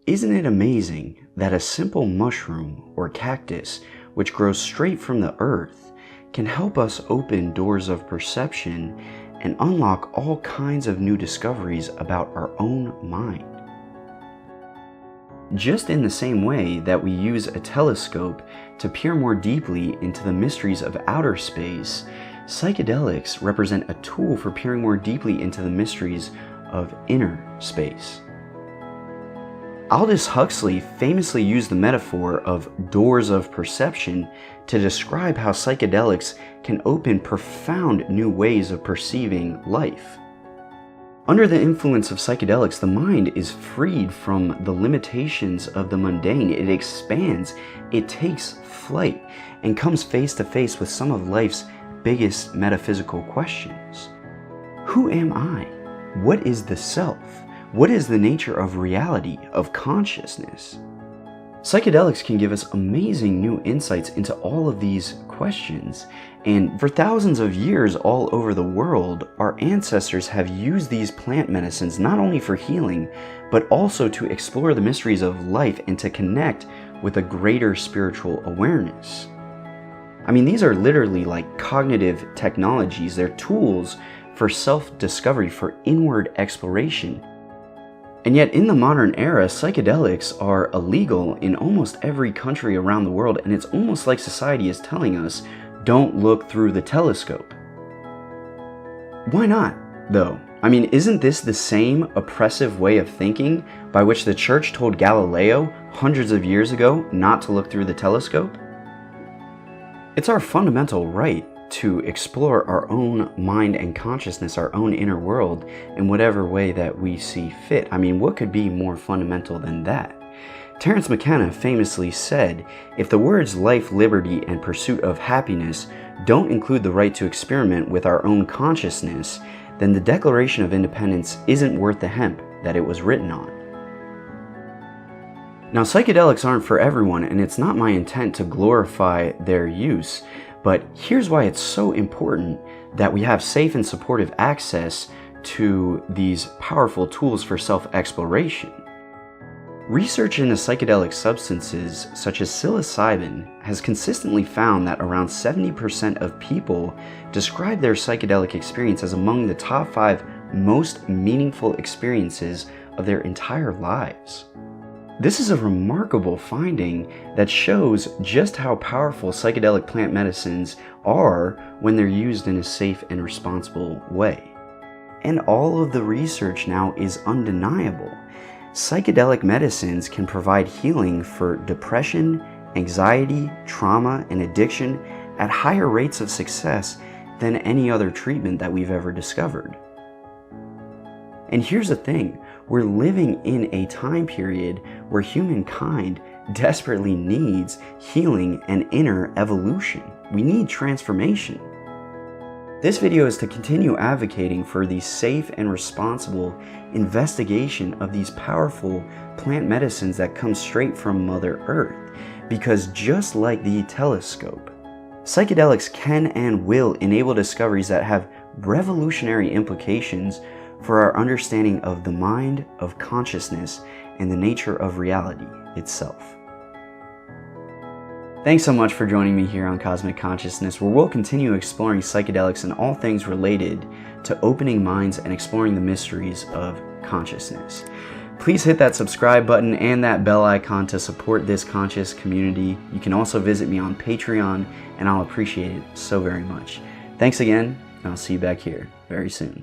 Isn't it amazing that a simple mushroom or cactus, which grows straight from the earth, can help us open doors of perception and unlock all kinds of new discoveries about our own mind? Just in the same way that we use a telescope to peer more deeply into the mysteries of outer space, psychedelics represent a tool for peering more deeply into the mysteries of inner space. Aldous Huxley famously used the metaphor of doors of perception to describe how psychedelics can open profound new ways of perceiving life. Under the influence of psychedelics, the mind is freed from the limitations of the mundane. It expands, it takes flight, and comes face to face with some of life's biggest metaphysical questions. Who am I? What is the self? What is the nature of reality, of consciousness? Psychedelics can give us amazing new insights into all of these questions, and for thousands of years all over the world, our ancestors have used these plant medicines not only for healing, but also to explore the mysteries of life and to connect with a greater spiritual awareness. I mean, these are literally like cognitive technologies. They're tools for self-discovery, for inward exploration. And yet in the modern era, psychedelics are illegal in almost every country around the world, and it's almost like society is telling us, don't look through the telescope. Why not, though? I mean, isn't this the same oppressive way of thinking by which the church told Galileo hundreds of years ago not to look through the telescope? It's our fundamental right to explore our own mind and consciousness, our own inner world, in whatever way that we see fit. I mean, what could be more fundamental than that? Terence McKenna famously said, if the words life, liberty, and pursuit of happiness don't include the right to experiment with our own consciousness, then the Declaration of Independence isn't worth the hemp that it was written on. Now, psychedelics aren't for everyone, and it's not my intent to glorify their use. But here's why it's so important that we have safe and supportive access to these powerful tools for self-exploration. Research into psychedelic substances such as psilocybin has consistently found that around 70% of people describe their psychedelic experience as among the top 5 most meaningful experiences of their entire lives. This is a remarkable finding that shows just how powerful psychedelic plant medicines are when they're used in a safe and responsible way. And all of the research now is undeniable. Psychedelic medicines can provide healing for depression, anxiety, trauma, and addiction at higher rates of success than any other treatment that we've ever discovered. And here's the thing. We're living in a time period where humankind desperately needs healing and inner evolution. We need transformation. This video is to continue advocating for the safe and responsible investigation of these powerful plant medicines that come straight from Mother Earth, because just like the telescope, psychedelics can and will enable discoveries that have revolutionary implications for our understanding of the mind, of consciousness, and the nature of reality itself. Thanks so much for joining me here on Cosmic Consciousness, where we'll continue exploring psychedelics and all things related to opening minds and exploring the mysteries of consciousness. Please hit that subscribe button and that bell icon to support this conscious community. You can also visit me on Patreon, and I'll appreciate it so very much. Thanks again, and I'll see you back here very soon.